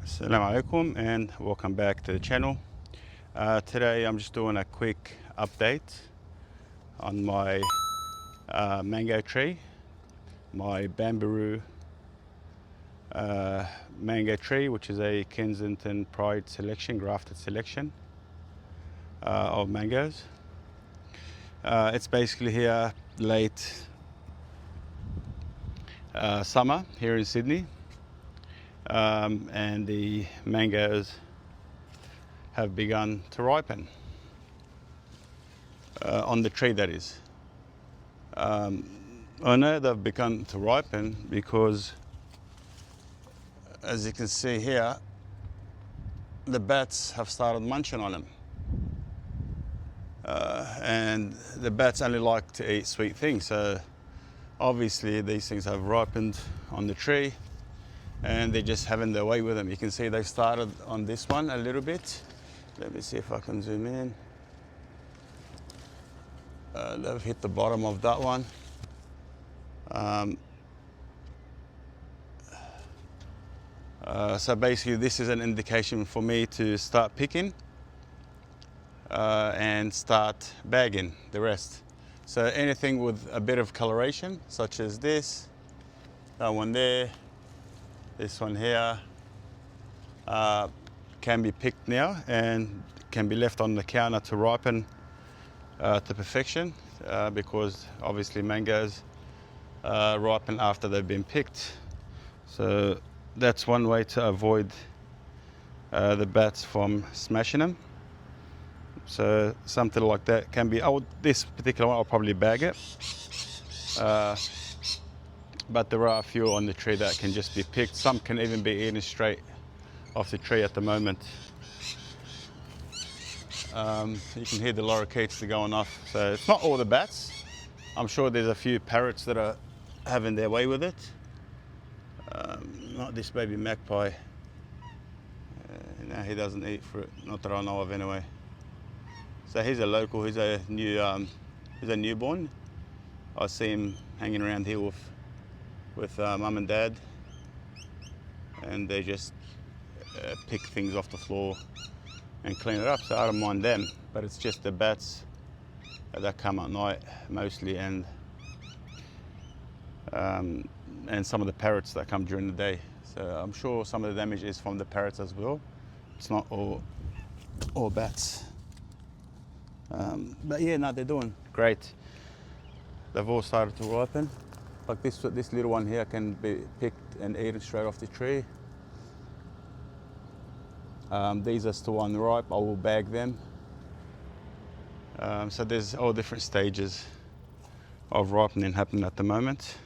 Assalamu alaikum and welcome back to the channel. Today I'm just doing a quick update on my mango tree, my Bambaroo mango tree, which is a Kensington Pride selection, grafted selection of mangoes. It's basically here late summer here in Sydney. And the mangoes have begun to ripen on the tree, that is. I know they've begun to ripen because, as you can see here, the bats have started munching on them. And the bats only like to eat sweet things, so obviously these things have ripened on the tree and they're just having their way with them. You can see they started on this one a little bit. Let me see if I can zoom in. They've hit the bottom of that one. So basically this is an indication for me to start picking and start bagging the rest. So anything with a bit of coloration, such as this, that one there, this one here, can be picked now and can be left on the counter to ripen to perfection, because obviously mangoes ripen after they've been picked. So that's one way to avoid the bats from smashing them. So something like that can be, this particular one I'll probably bag it. But there are a few on the tree that can just be picked. Some can even be eaten straight off the tree at the moment. You can hear the lorikeets going off. So it's not all the bats. I'm sure there's a few parrots that are having their way with it. Not this baby magpie. No, he doesn't eat fruit, not that I know of anyway. So he's a local, he's a newborn. I see him hanging around here with mum and dad, and they just pick things off the floor and clean it up, so I don't mind them. But it's just the bats that come at night mostly, and some of the parrots that come during the day. So I'm sure some of the damage is from the parrots as well. It's not all bats. But yeah, no, they're doing great. They've all started to ripen. Like this little one here can be picked and eaten straight off the tree. These are still unripe. I will bag them. So there's all different stages of ripening happening at the moment.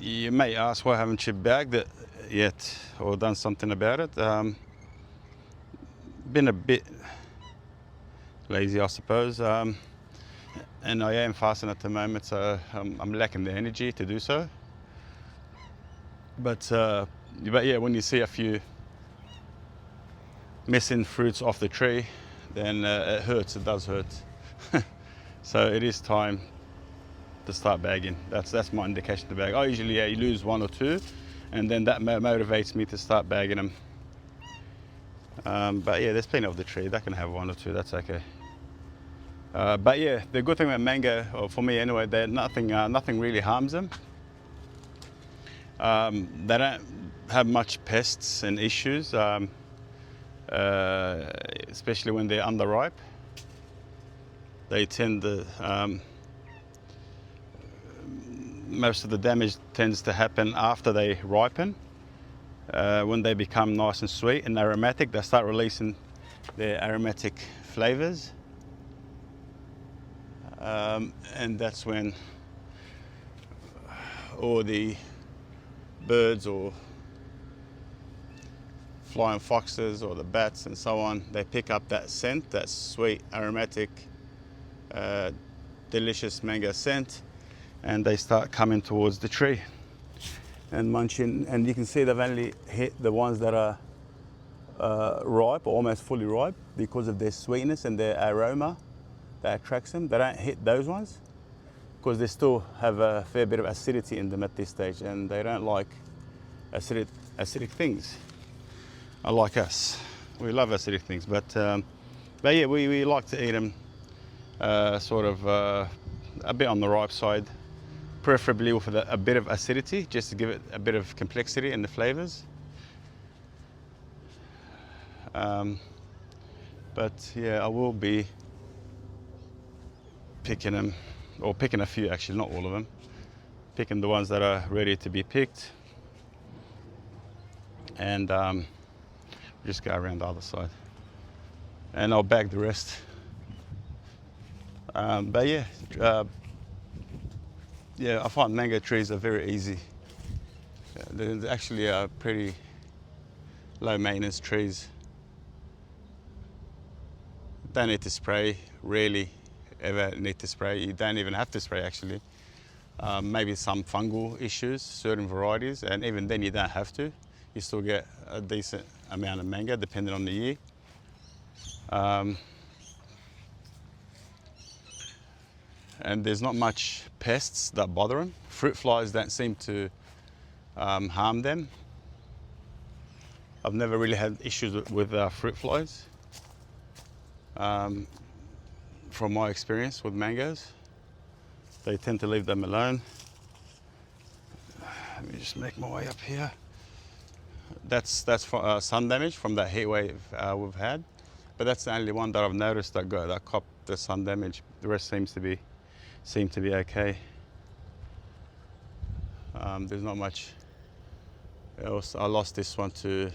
You may ask, why haven't you bagged it yet or done something about it? Been a bit lazy, I suppose. And I am fasting at the moment, so I'm lacking the energy to do so. But yeah, when you see a few missing fruits off the tree, then it hurts. It does hurt. So it is time to start bagging. That's my indication to bag. I usually you lose one or two, and then that motivates me to start bagging them. But yeah, there's plenty of the tree. That can have one or two. That's okay. But yeah, the good thing about mango, or for me anyway, that nothing really harms them. They don't have much pests and issues, especially when they're underripe. They tend to, most of the damage tends to happen after they ripen. When they become nice and sweet and aromatic, they start releasing their aromatic flavours. And that's when all the birds or flying foxes or the bats and so on, they pick up that scent, that sweet, aromatic, delicious mango scent, and they start coming towards the tree and munching. And you can see they've only hit the ones that are ripe or almost fully ripe because of their sweetness and their aroma that attracts them. They don't hit those ones because they still have a fair bit of acidity in them at this stage, and they don't like acidic things. Like us, we love acidic things, but yeah, we like to eat them sort of a bit on the ripe side, preferably with a bit of acidity, just to give it a bit of complexity in the flavors. But yeah, I will be picking them, or picking a few actually, not all of them, picking the ones that are ready to be picked, and just go around the other side, and I'll bag the rest. But yeah, I find mango trees are very easy. They're actually pretty low maintenance trees. Don't need to spray, rarely ever need to spray. You don't even have to spray actually. Maybe some fungal issues, certain varieties, and even then you don't have to. You still get a decent amount of mango depending on the year. And there's not much pests that bother them. Fruit flies don't seem to harm them. I've never really had issues with fruit flies from my experience with mangoes. They tend to leave them alone. Let me just make my way up here. That's for sun damage from that heat wave we've had, but that's the only one that I've noticed that copped the sun damage. The rest seem to be okay. There's not much else. I lost this one to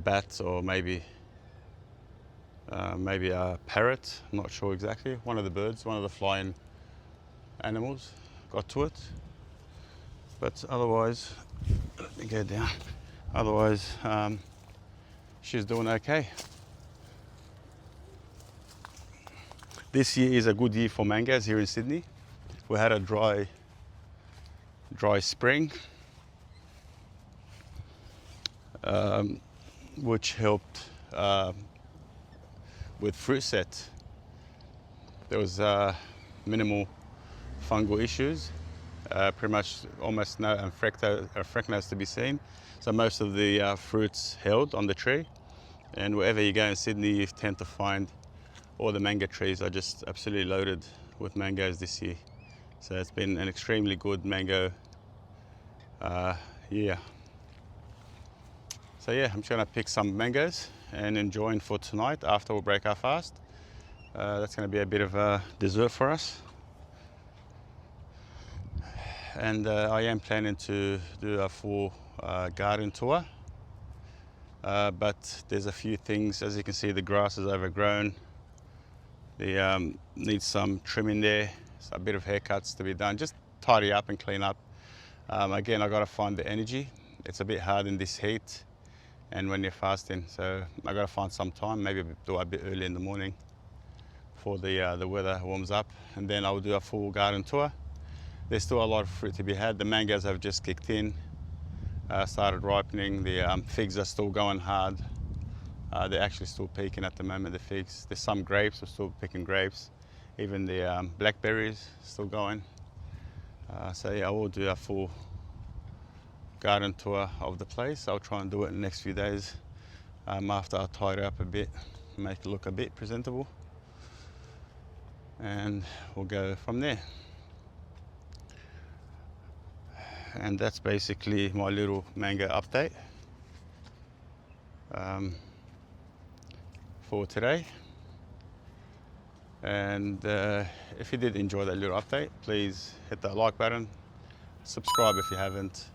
bats, or maybe a parrot. I'm not sure exactly. One of the birds, one of the flying animals, got to it. But otherwise, let me go down. Otherwise, she's doing okay. This year is a good year for mangoes here in Sydney. We had a dry spring, which helped with fruit set. There was minimal fungal issues, pretty much almost no anthracnose to be seen. So most of the fruits held on the tree, and wherever you go in Sydney, you tend to find all the mango trees are just absolutely loaded with mangoes this year. So it's been an extremely good mango year. So yeah, I'm just gonna pick some mangoes and enjoy for tonight after we break our fast. That's gonna be a bit of a dessert for us. And I am planning to do a full garden tour. But there's a few things, as you can see, the grass is overgrown. They need some trimming there, so a bit of haircuts to be done, just tidy up and clean up. Again, I gotta find the energy. It's a bit hard in this heat and when you're fasting, so I gotta find some time, maybe do a bit early in the morning before the weather warms up, and then I'll do a full garden tour. There's still a lot of fruit to be had. The mangoes have just kicked in, started ripening. The figs are still going hard. They're actually still peaking at the moment, the figs. There's some grapes, we're still picking grapes. Even the blackberries still going. So yeah, I will do a full garden tour of the place. I'll try and do it in the next few days after I tidy up a bit, make it look a bit presentable. And we'll go from there. And that's basically my little mango update for today. And if you did enjoy that little update, please hit that like button, subscribe if you haven't,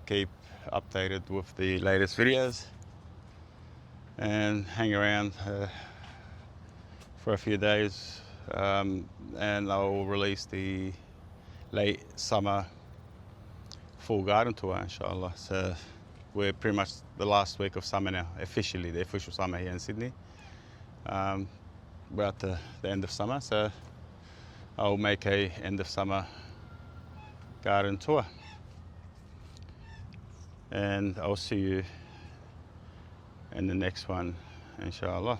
keep updated with the latest videos, and hang around for a few days, and I'll release the late summer full garden tour, inshallah. So we're pretty much the last week of summer now, officially, the official summer here in Sydney. We're at the end of summer, so I'll make a end of summer garden tour. And I'll see you in the next one, inshallah.